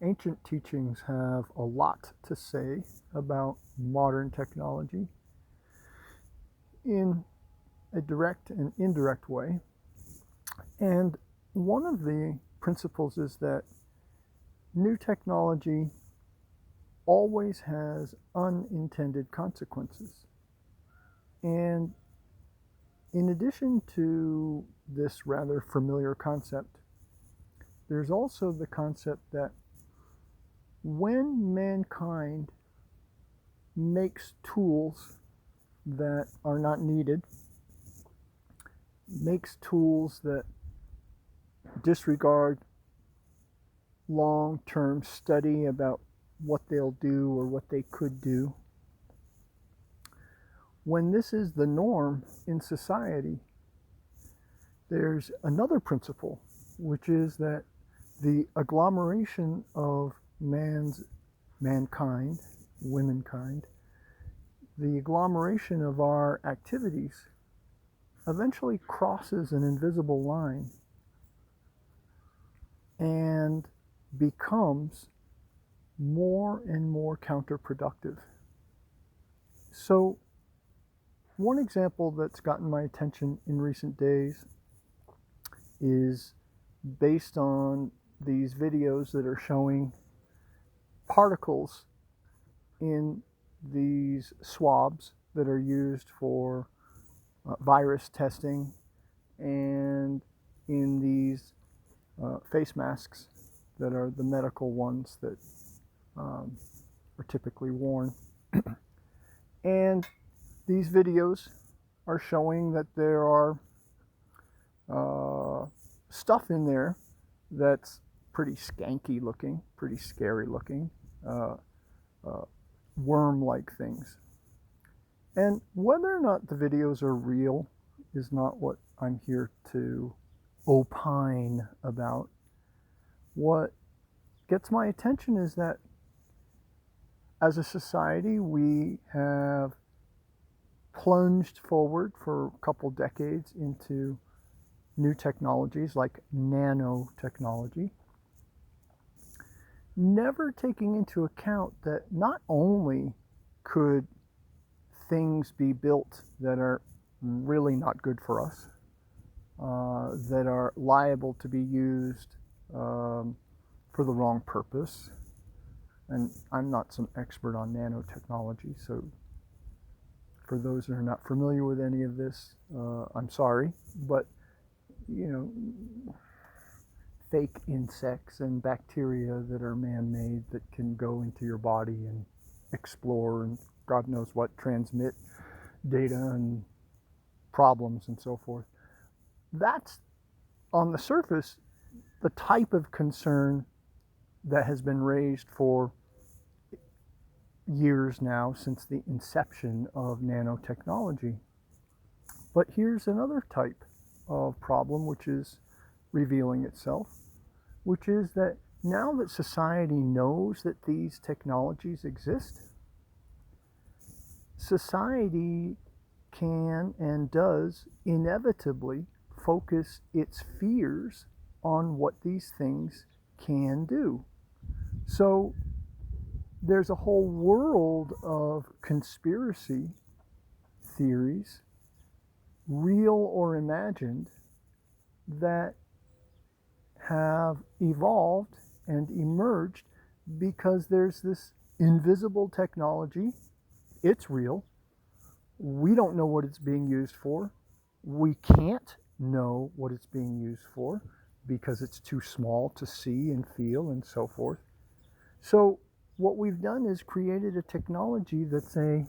Ancient teachings have a lot to say about modern technology in a direct and indirect way. And one of the principles is that new technology always has unintended consequences. And in addition to this rather familiar concept, there's also the concept that when mankind makes tools that are not needed, makes tools that disregard long-term study about what they'll do or what they could do, when this is the norm in society, there's another principle, which is that the agglomeration of mankind, womankind, the agglomeration of our activities eventually crosses an invisible line and becomes more and more counterproductive. So one example that's gotten my attention in recent days is based on these videos that are showing particles in these swabs that are used for virus testing and in these face masks that are the medical ones that are typically worn. And these videos are showing that there are stuff in there that's pretty skanky looking, pretty scary looking, worm-like things. And whether or not the videos are real is not what I'm here to opine about. What gets my attention is that as a society, we have plunged forward for a couple decades into new technologies like nanotechnology, never taking into account that not only could things be built that are really not good for us, that are liable to be used for the wrong purpose. And I'm not some expert on nanotechnology, so for those that are not familiar with any of this, I'm sorry, but fake insects and bacteria that are man-made that can go into your body and explore and God knows what, transmit data and problems and so forth. That's, on the surface, the type of concern that has been raised for years now since the inception of nanotechnology. But here's another type of problem which is revealing itself, which is that now that society knows that these technologies exist, society can and does inevitably focus its fears on what these things can do. So there's a whole world of conspiracy theories, real or imagined, that have evolved and emerged because there's this invisible technology. It's real. We don't know what it's being used for. We can't know what it's being used for because it's too small to see and feel and so forth. So what we've done is created a technology that's a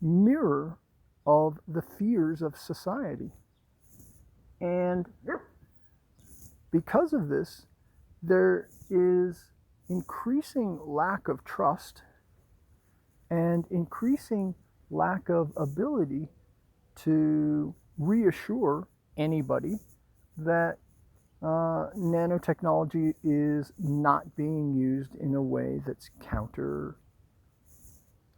mirror of the fears of society. And because of this, there is increasing lack of trust and increasing lack of ability to reassure anybody that nanotechnology is not being used in a way that's counter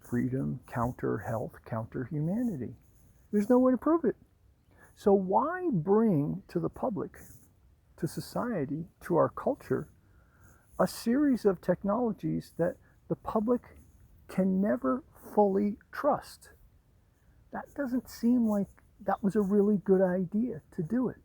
freedom, counter health, counter humanity. There's no way to prove it. So why bring to the public, to society, to our culture, a series of technologies that the public can never fully trust. That doesn't seem like that was a really good idea to do it.